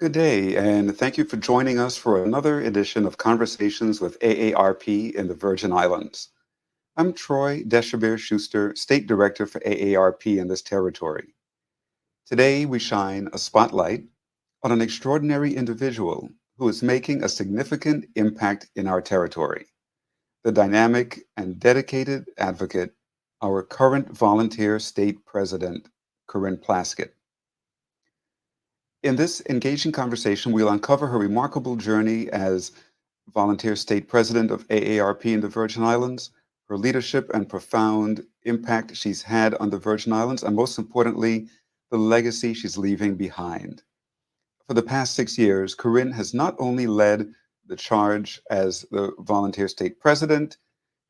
Good day, and thank you for joining us for another edition of Conversations with AARP in the Virgin Islands. I'm Troy Deshabir Schuster, State Director for AARP in this territory. Today, we shine a spotlight on an extraordinary individual who is making a significant impact in our territory, the dynamic and dedicated advocate, our current volunteer state president, Corinne Plaskett. In this engaging conversation, we'll uncover her remarkable journey as volunteer state president of AARP in the Virgin Islands, her leadership and profound impact she's had on the Virgin Islands, and most importantly, the legacy she's leaving behind. For the past 6 years, Corinne has not only led the charge as the volunteer state president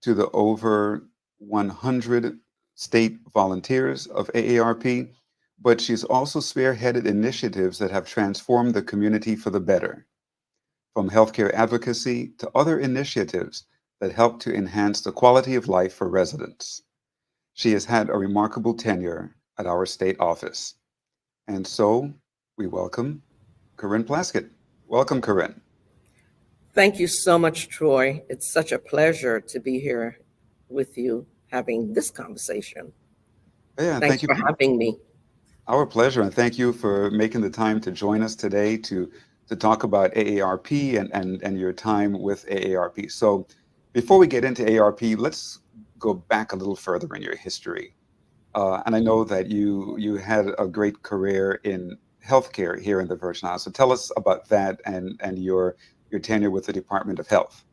to the over 100 state volunteers of AARP, but she's also spearheaded initiatives that have transformed the community for the better, from healthcare advocacy to other initiatives that help to enhance the quality of life for residents. She has had a remarkable tenure at our state office. And so we welcome Corinne Plaskett. Welcome, Corinne. Thank you so much, Troy. It's such a pleasure to be here with you having this conversation. Yeah, and Thanks thank you for for having me. our pleasure, and thank you for making the time to join us today to talk about AARP and your time with AARP. So before we get into AARP, let's go back a little further in your history. And I know that you had a great career in healthcare here in the Virgin Islands. So tell us about that and your tenure with the Department of Health.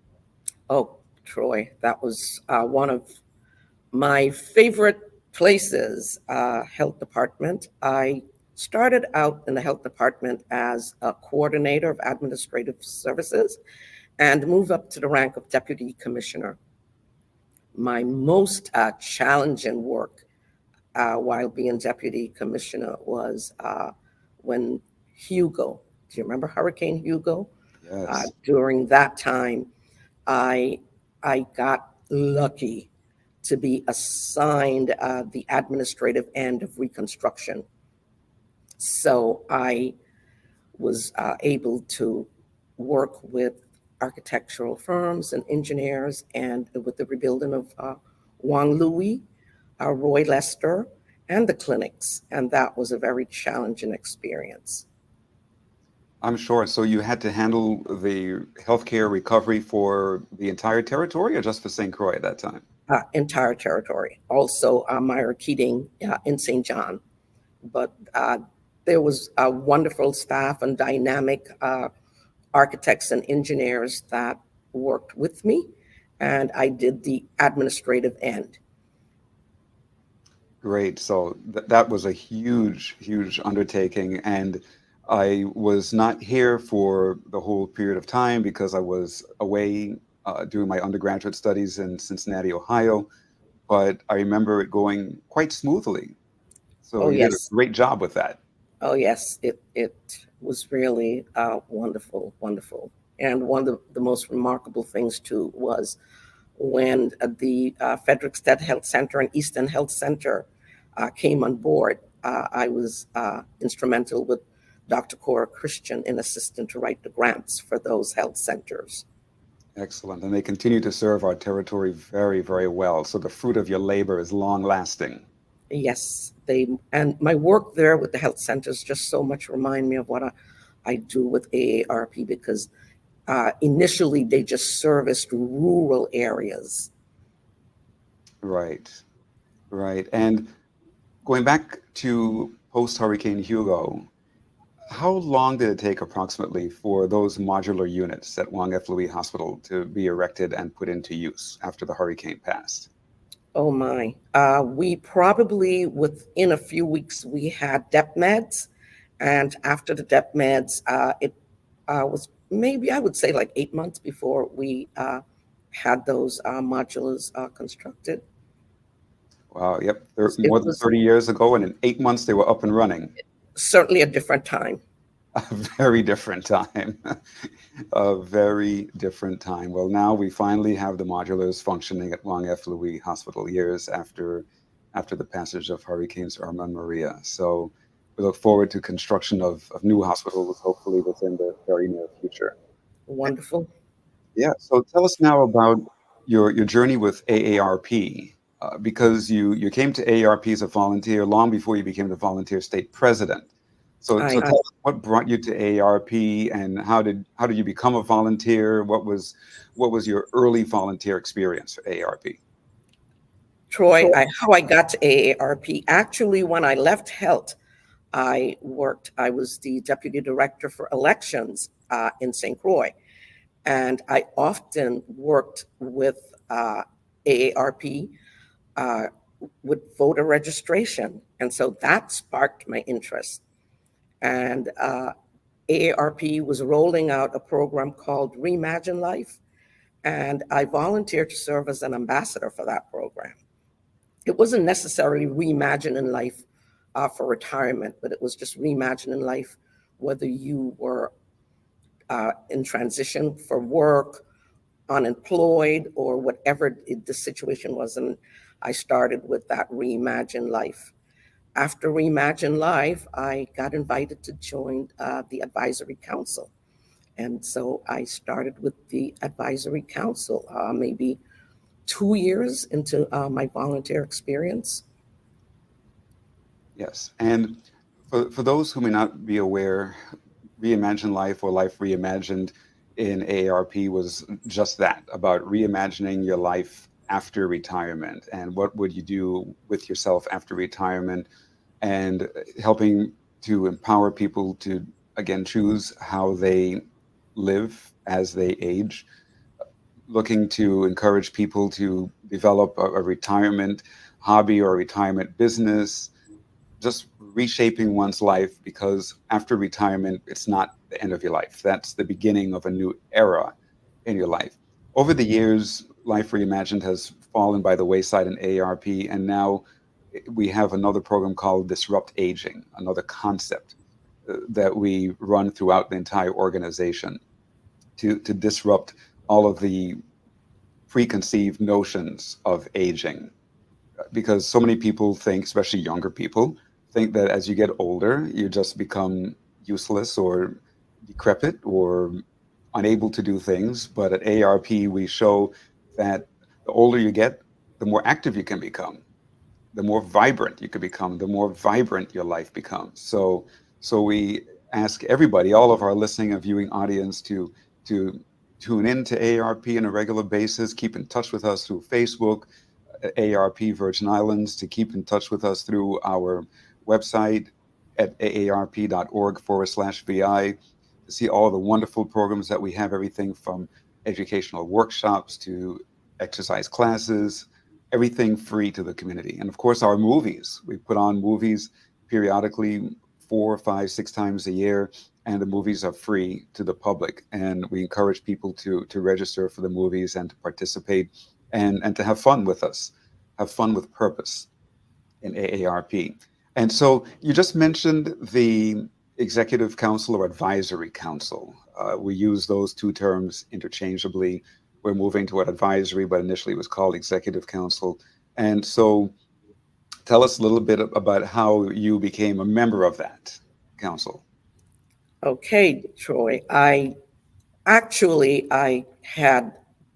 Oh, Troy, that was one of my favorite places, health department. I started out in the health department as a coordinator of administrative services and moved up to the rank of deputy commissioner. My most challenging work while being deputy commissioner was when Hugo, do you remember Hurricane Hugo? Yes. During that time, I I got lucky to be assigned the administrative end of reconstruction. So I was able to work with architectural firms and engineers and with the rebuilding of Wang Louis, Roy Lester, and the clinics. And that was a very challenging experience. I'm sure. So you had to handle the healthcare recovery for the entire territory or just for St. Croix at that time? Entire territory. Also, Myra Keating in St. John. But there was a wonderful staff and dynamic architects and engineers that worked with me, and I did the administrative end. Great. So that was a huge, huge undertaking. And I was not here for the whole period of time because I was away doing my undergraduate studies in Cincinnati, Ohio. But I remember it going quite smoothly. So Oh you did a yes, great job with that. oh yes, it was really wonderful, wonderful. And one of the most remarkable things too was when the Frederickstead Health Center and Easton Health Center came on board. I was instrumental with Dr. Cora Christian in assisting to write the grants for those health centers. Excellent. And they continue to serve our territory very, very well. So the fruit of your labor is long lasting. Yes, they and my work there with the health centers just so much remind me of what I do with AARP because initially they just serviced rural areas. Right, right. And going back to post Hurricane Hugo, how long did it take approximately for those modular units at Wang F. Louis Hospital to be erected and put into use after the hurricane passed? Oh my. We probably within a few weeks we had DEP meds, and after the DEP meds, it was maybe I would say like 8 months before we had those modulars constructed. Wow, yep, It more than was 30 years ago, and in 8 months they were up and running. certainly a different time. A very different time. A very different time. Well, now we finally have the modulars functioning at Wang F. Louis Hospital years after the passage of Hurricanes Irma and Maria. So, we look forward to construction of new hospitals, hopefully within the very near future. Wonderful. Yeah. So tell us now about your journey with AARP, because you came to AARP as a volunteer long before you became the volunteer state president. So I tell us what brought you to AARP, and how did you become a volunteer? What was your early volunteer experience for AARP? Troy, how I got to AARP. Actually, when I left health, I was the deputy director for elections in St. Croix. And I often worked with AARP uh, with voter registration. And so that sparked my interest. And AARP was rolling out a program called Reimagine Life. And I volunteered to serve as an ambassador for that program. It wasn't necessarily reimagining life for retirement, but it was just reimagining life, whether you were in transition for work, unemployed, or whatever the situation was. And I started with that Reimagine Life. After Reimagine Life, I got invited to join the advisory council. And so I started with the advisory council maybe 2 years into my volunteer experience. Yes. And for those who may not be aware, Reimagine Life or Life Reimagined in AARP was just that, about reimagining your life after retirement and what would you do with yourself after retirement, and helping to empower people to, again, choose how they live as they age, looking to encourage people to develop a retirement hobby or a retirement business, just reshaping one's life, because after retirement, it's not the end of your life. That's the beginning of a new era in your life. Over the years, Life Reimagined has fallen by the wayside in AARP, and now we have another program called Disrupt Aging, another concept that we run throughout the entire organization to disrupt all of the preconceived notions of aging, because so many people think, especially younger people, think that as you get older, you just become useless or decrepit or unable to do things. But at ARP, we show that the older you get, the more active you can become, the more vibrant you can become, the more vibrant your life becomes. So we ask everybody, all of our listening and viewing audience, to tune in to AARP on a regular basis, keep in touch with us through Facebook, AARP Virgin Islands, to keep in touch with us through our website at aarp.org/VI, to see all the wonderful programs that we have, everything from educational workshops to exercise classes, everything free to the community. And of course, our movies. We put on movies periodically, 4, 5, 6 times a year, and the movies are free to the public. And we encourage people to register for the movies and to participate and to have fun with us, have fun with purpose in AARP. And so you just mentioned the Executive Council or Advisory Council. We use those two terms interchangeably. We're moving toward advisory, but initially it was called Executive Council. And so tell us a little bit about how you became a member of that council. Okay, Troy. I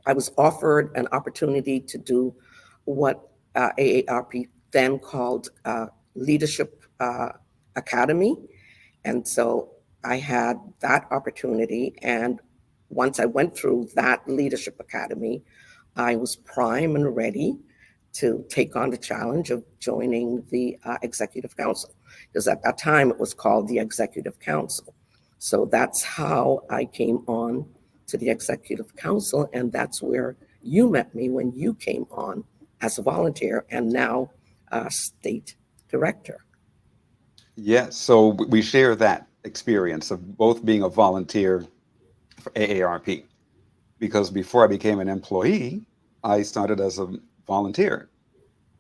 was offered an opportunity to do what AARP then called Leadership Academy. And so I had that opportunity. And once I went through that Leadership Academy, I was prime and ready to take on the challenge of joining the Executive Council. Because at that time it was called the Executive Council. So that's how I came on to the Executive Council. And that's where you met me when you came on as a volunteer and now state director. Yes, so we share that experience of both being a volunteer for AARP, because before I became an employee, I started as a volunteer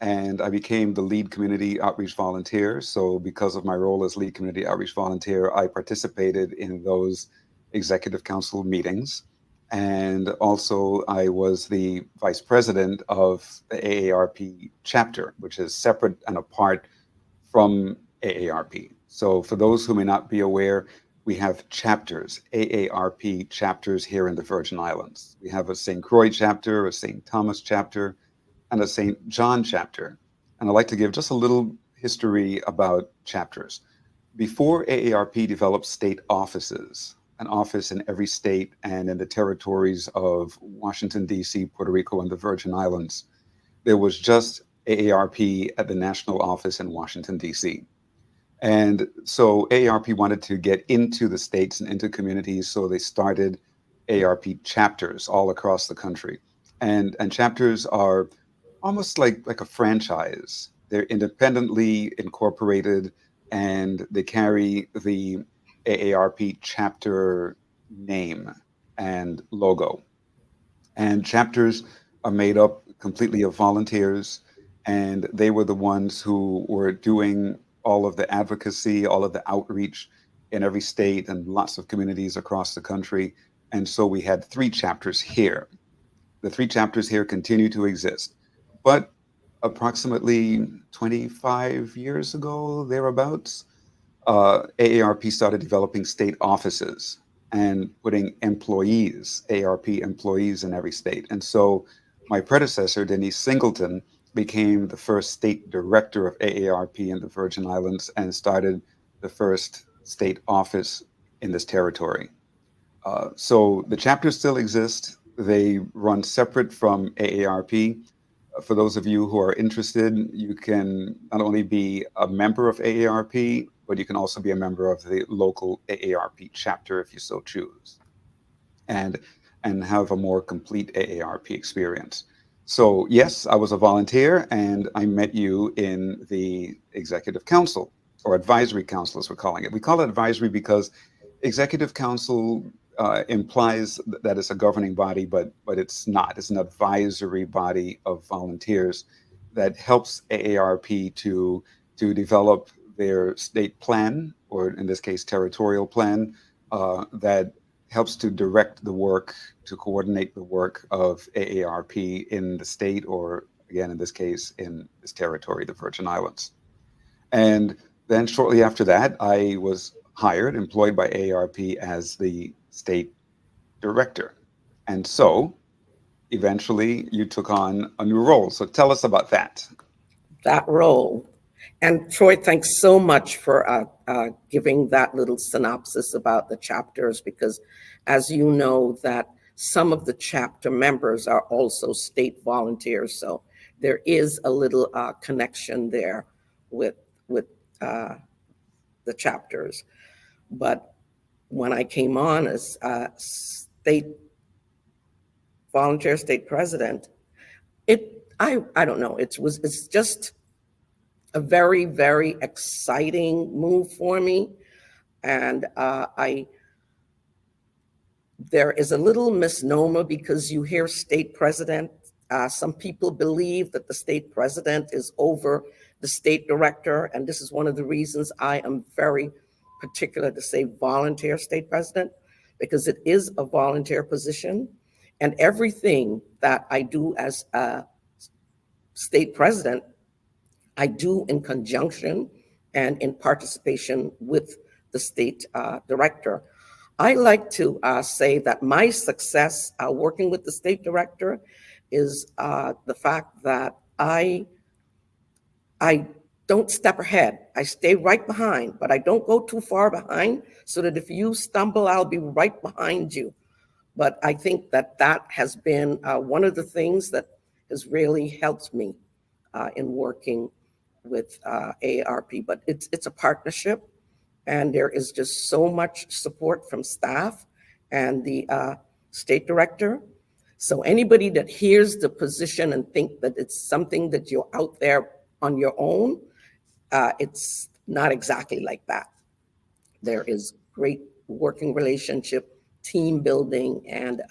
and I became the lead community outreach volunteer. So because of my role as lead community outreach volunteer, I participated in those executive council meetings. And also I was the vice president of the AARP chapter, which is separate and apart from AARP. So for those who may not be aware, we have chapters, AARP chapters here in the Virgin Islands. We have a St. Croix chapter, a St. Thomas chapter, and a St. John chapter. And I'd like to give just a little history about chapters. Before AARP developed state offices, an office in every state and in the territories of Washington, D.C., Puerto Rico, and the Virgin Islands, there was just AARP at the national office in Washington, D.C. And so AARP wanted to get into the states and into communities, so they started AARP chapters all across the country. And chapters are almost like a franchise. They're independently incorporated and they carry the AARP chapter name and logo. And chapters are made up completely of volunteers, and they were the ones who were doing all of the advocacy, all of the outreach in every state and lots of communities across the country. And so we had three chapters here. The three chapters here continue to exist. But approximately 25 years ago, thereabouts, AARP started developing state offices and putting employees, AARP employees in every state. And so my predecessor, Denise Singleton, became the first state director of AARP in the Virgin Islands and started the first state office in this territory. So the chapters still exist. They run separate from AARP. For those of you who are interested, you can not only be a member of AARP, but you can also be a member of the local AARP chapter if you so choose, and have a more complete AARP experience. So yes, I was a volunteer, and I met you in the executive council, or advisory council as we're calling it. We call it advisory because executive council implies that it's a governing body, but it's not. It's an advisory body of volunteers that helps AARP to develop their state plan, or in this case, territorial plan, that helps to direct the work, to coordinate the work of AARP in the state, or again, in this case, in this territory, the Virgin Islands. And then shortly after that, I was hired, employed by AARP as the state director. And so eventually you took on a new role. So tell us about that. That role. And Troy, thanks so much for giving that little synopsis about the chapters, because as you know, that some of the chapter members are also state volunteers. So there is a little connection there with the chapters. But when I came on as state volunteer state president, I don't know, it's just a very, very exciting move for me. And there is a little misnomer because you hear state president. Some people believe that the state president is over the state director. And this is one of the reasons I am very particular to say volunteer state president, because it is a volunteer position. And everything that I do as a state president, I do in conjunction and in participation with the state director. I like to say that my success working with the state director is the fact that I don't step ahead. I stay right behind, but I don't go too far behind so that if you stumble, I'll be right behind you. But I think that has been one of the things that has really helped me in working with AARP. But it's a partnership, and there is just so much support from staff and the state director. So anybody that hears the position and think that it's something that you're out there on your own, it's not exactly like that. There is great working relationship, team building, and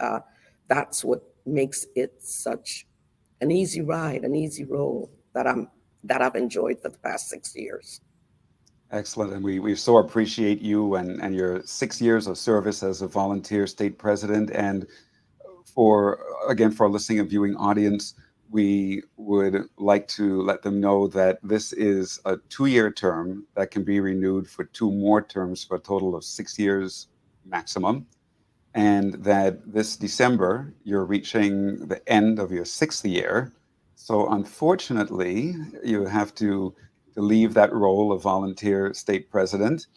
that's what makes it such an easy ride, an easy role that I've enjoyed for the past 6 years. Excellent. And we so appreciate you and your 6 years of service as a volunteer state president. And for our listening and viewing audience, we would like to let them know that this is a 2-year term that can be renewed for 2 more terms for a total of 6 years maximum. And that this December, you're reaching the end of your 6th year. So unfortunately, you have to leave that role of volunteer state president.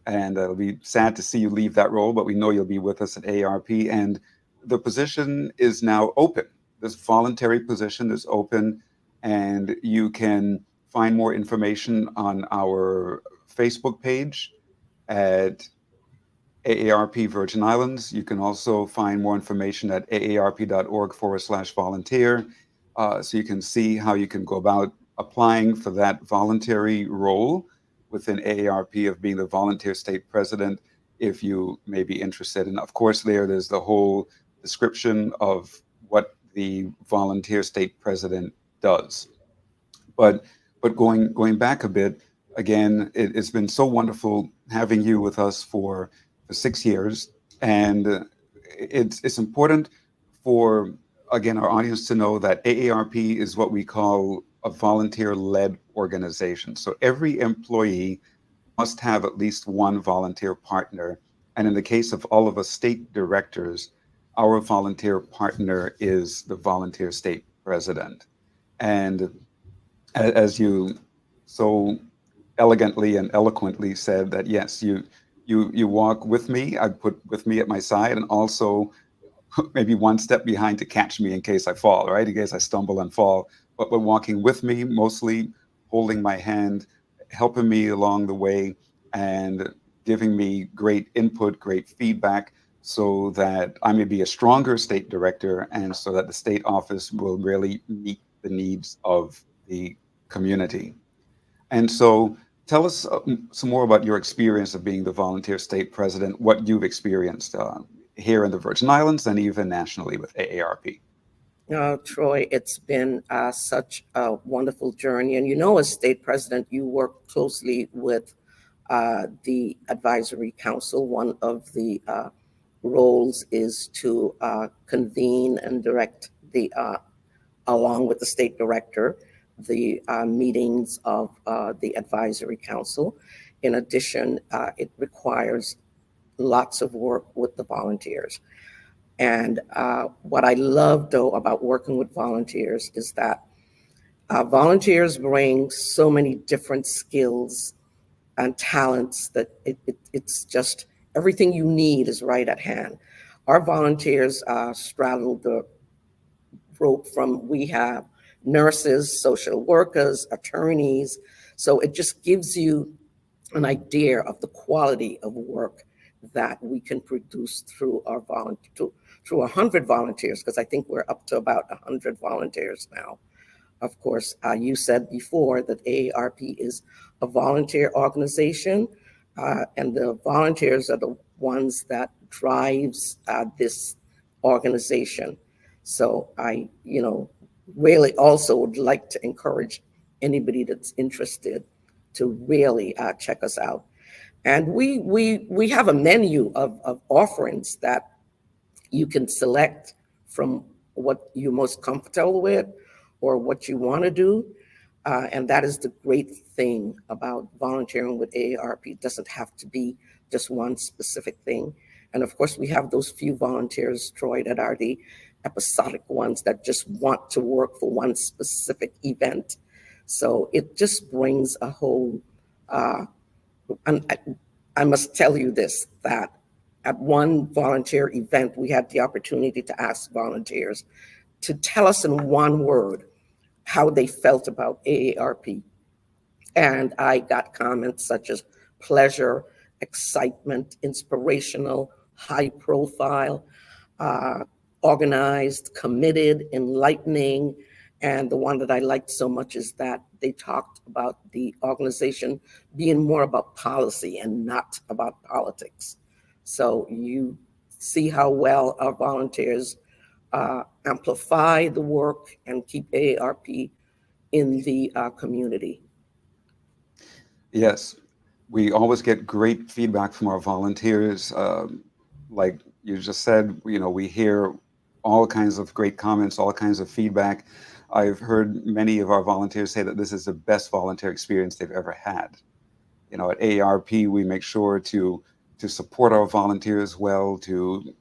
And it'll be sad to see you leave that role, but we know you'll be with us at AARP. And the position is now open. This voluntary position is open, and you can find more information on our Facebook page at AARP Virgin Islands. You can also find more information at aarp.org/volunteer. So you can see how you can go about applying for that voluntary role within AARP of being the volunteer state president if you may be interested. And of course, there's the whole description of what the volunteer state president does. But going back a bit, again, it's been so wonderful having you with us for 6 years, and it's important for, again, our audience to know that AARP is what we call a volunteer-led organization. So every employee must have at least one volunteer partner, and in the case of all of us state directors, our volunteer partner is the volunteer state president. And as you so elegantly and eloquently said, that yes, you walk with me. I put with me at my side, and also maybe one step behind to catch me in case I fall, right? In case I stumble and fall. But walking with me, mostly holding my hand, helping me along the way, and giving me great input, great feedback, so that I may be a stronger state director, and so that the state office will really meet the needs of the community. And so tell us some more about your experience of being the volunteer state president, what you've experienced here in the Virgin Islands and even nationally with AARP. Troy, it's been such a wonderful journey. And as state president, you work closely with the advisory council. One of the roles is to convene and direct along with the state director, the meetings of the advisory council. In addition, it requires lots of work with the volunteers. And what I love, though, about working with volunteers is that volunteers bring so many different skills and talents that it's just everything you need is right at hand. Our volunteers straddle the rope from, we have nurses, social workers, attorneys. So it just gives you an idea of the quality of work that we can produce through our through 100 volunteers, because I think we're up to about 100 volunteers now. Of course, you said before that AARP is a volunteer organization, and the volunteers are the ones that drives this organization. So I, really also would like to encourage anybody that's interested to really check us out. And we have a menu of offerings that you can select from what you're most comfortable with or what you want to do. And that is the great thing about volunteering with AARP. It doesn't have to be just one specific thing. And of course, we have those few volunteers, Troy, that are the episodic ones that just want to work for one specific event. So it just brings a whole, and I must tell you this, that at one volunteer event, we had the opportunity to ask volunteers to tell us in one word how they felt about AARP. And I got comments such as pleasure, excitement, inspirational, high profile, organized, committed, enlightening. And the one that I liked so much is that they talked about the organization being more about policy and not about politics. So you see how well our volunteers amplify the work and keep AARP in the community. Yes, we always get great feedback from our volunteers. Like you just said, we hear all kinds of great comments, all kinds of feedback. I've heard many of our volunteers say that this is the best volunteer experience they've ever had. At AARP, we make sure to support our volunteers well, to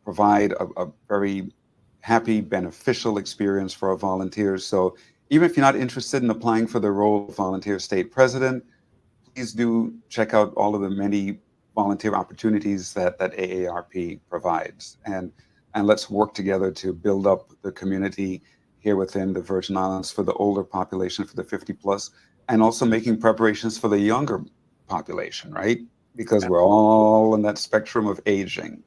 provide a very happy, beneficial experience for our volunteers. So even if you're not interested in applying for the role of volunteer state president, please do check out all of the many volunteer opportunities that AARP provides. And let's work together to build up the community here within the Virgin Islands for the older population, for the 50 plus, and also making preparations for the younger population, right? Because we're all in that spectrum of aging,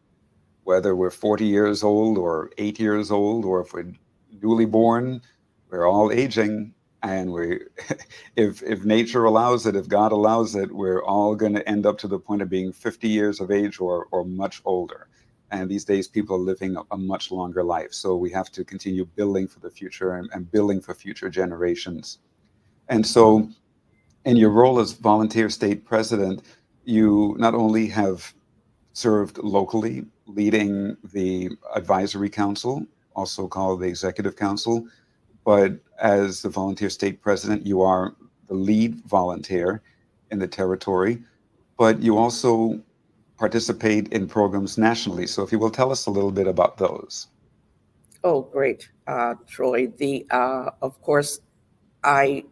whether we're 40 years old or 8 years old, or if we're newly born, we're all aging. And if nature allows it, if God allows it, we're all going to end up to the point of being 50 years of age or much older. And these days, people are living a much longer life. So we have to continue building for the future and building for future generations. And so in your role as volunteer state president, you not only have served locally, leading the advisory council, also called the executive council, but as the volunteer state president, you are the lead volunteer in the territory, but you also participate in programs nationally. So if you will tell us a little bit about those. Oh, great, Troy. Of course, I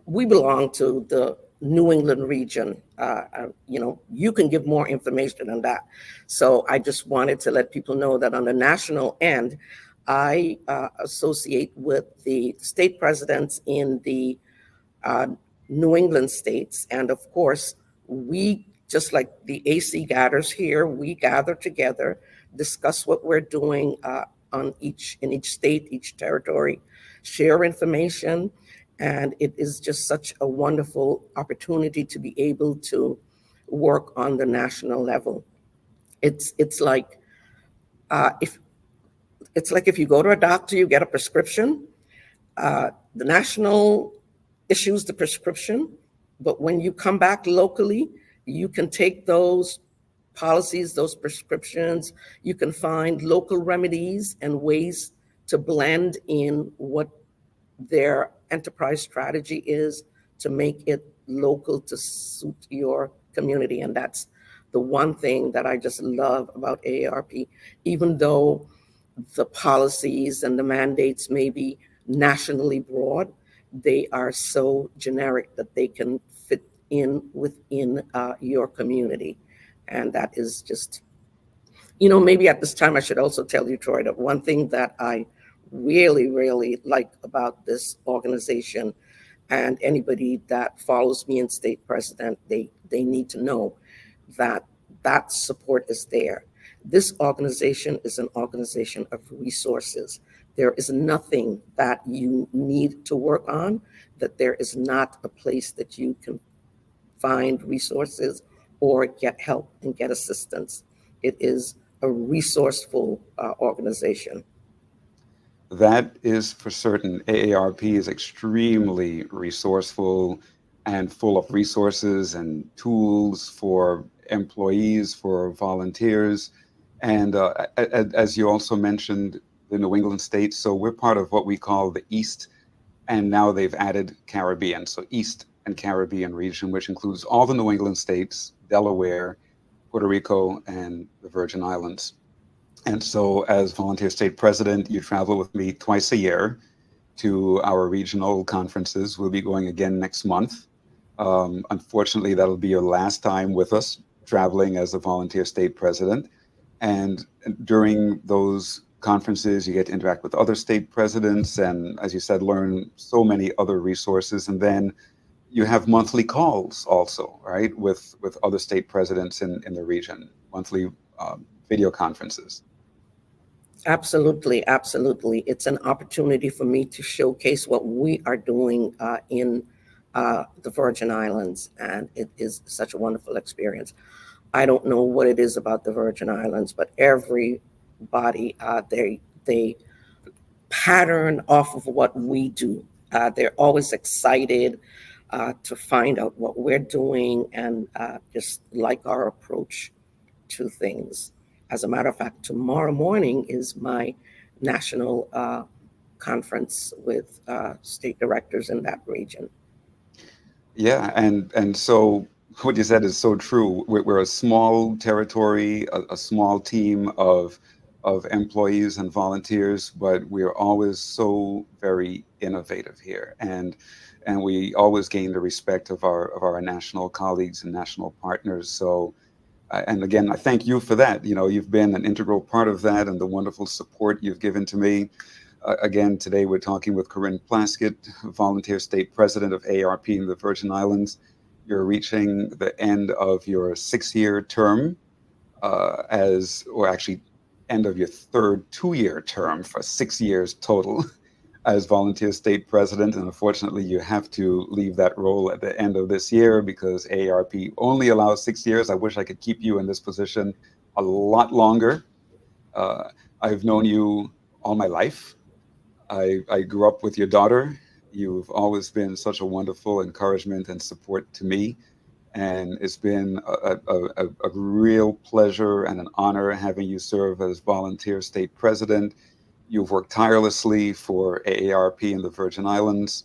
we belong to the New England region. You can give more information on that. So I just wanted to let people know that on the national end, I associate with the state presidents in the New England states. And of course, we, just like the AC gathers here, we gather together, discuss what we're doing in each state, each territory, share information. And it is just such a wonderful opportunity to be able to work on the national level. It's like if you go to a doctor, you get a prescription. The national issues the prescription, but when you come back locally, you can take those policies, those prescriptions, you can find local remedies and ways to blend in what their enterprise strategy is to make it local to suit your community. And that's the one thing that I just love about AARP, even though the policies and the mandates may be nationally broad, they are so generic that they can fit in within your community. And that is just, maybe at this time I should also tell you, Troy, that one thing that I really, really like about this organization, and anybody that follows me in state president, they need to know that that support is there. This organization is an organization of resources. There is nothing that you need to work on that there is not a place that you can find resources or get help and get assistance. It is a resourceful organization. That is for certain. AARP is extremely resourceful and full of resources and tools for employees, for volunteers. And as you also mentioned, the New England states. So we're part of what we call the East, and now they've added Caribbean. So East and Caribbean region, which includes all the New England states, Delaware, Puerto Rico, and the Virgin Islands. And so as volunteer state president, you travel with me twice a year to our regional conferences. We'll be going again next month. Unfortunately, that'll be your last time with us traveling as a volunteer state president. And during those conferences, you get to interact with other state presidents and, as you said, learn so many other resources. And then you have monthly calls also, right, with other state presidents in the region, monthly video conferences. Absolutely, absolutely. It's an opportunity for me to showcase what we are doing in the Virgin Islands, and it is such a wonderful experience. I don't know what it is about the Virgin Islands, but everybody, they pattern off of what we do. They're always excited to find out what we're doing and just like our approach to things. As a matter of fact, tomorrow morning is my national conference with state directors in that region. Yeah, and so what you said is so true. We're a small territory, a small team of employees and volunteers, but we're always so very innovative here, and we always gain the respect of our national colleagues and national partners. So, and again, I thank you for that. You know, you've been an integral part of that, and the wonderful support you've given to me. Again, today we're talking with Corinne Plaskett, volunteer state president of AARP in the Virgin Islands. You're reaching the end of your 6-year term or actually end of your third 2-year term for 6 years total as volunteer state president. And unfortunately, you have to leave that role at the end of this year because AARP only allows 6 years. I wish I could keep you in this position a lot longer. I've known you all my life. I grew up with your daughter. You've always been such a wonderful encouragement and support to me. And it's been a real pleasure and an honor having you serve as volunteer state president. You've worked tirelessly for AARP in the Virgin Islands.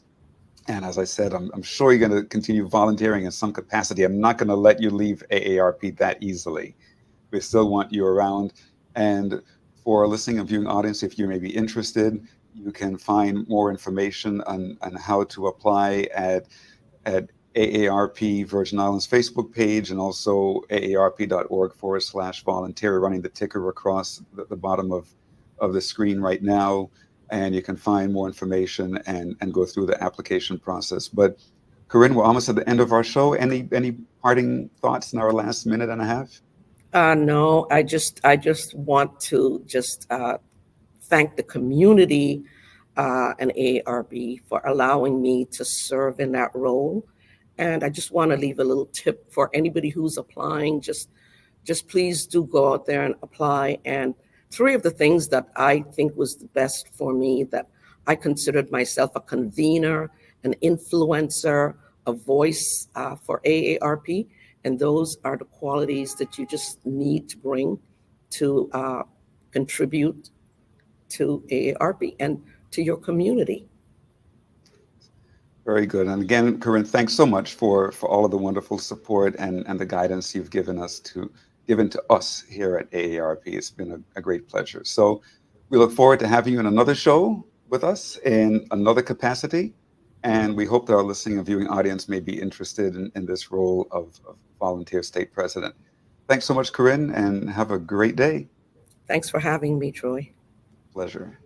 And as I said, I'm sure you're going to continue volunteering in some capacity. I'm not going to let you leave AARP that easily. We still want you around. And for our listening and viewing audience, if you may be interested, you can find more information on how to apply at AARP Virgin Islands Facebook page and also aarp.org/volunteer, running the ticker across the bottom of the screen right now. And you can find more information and go through the application process. But Corinne, we're almost at the end of our show. Any parting thoughts in our last minute and a half? No, I just want to just thank the community and AARP for allowing me to serve in that role. And I just want to leave a little tip for anybody who's applying. Just please do go out there and apply. And 3 of the things that I think was the best for me, that I considered myself a convener, an influencer, a voice for AARP. And those are the qualities that you just need to bring to contribute to AARP and to your community. Very good. And again, Corinne, thanks so much for all of the wonderful support and the guidance you've given to us here at AARP. It's been a great pleasure. So we look forward to having you in another show with us in another capacity. And we hope that our listening and viewing audience may be interested in this role of volunteer state president. Thanks so much, Corinne, and have a great day. Thanks for having me, Troy. Pleasure.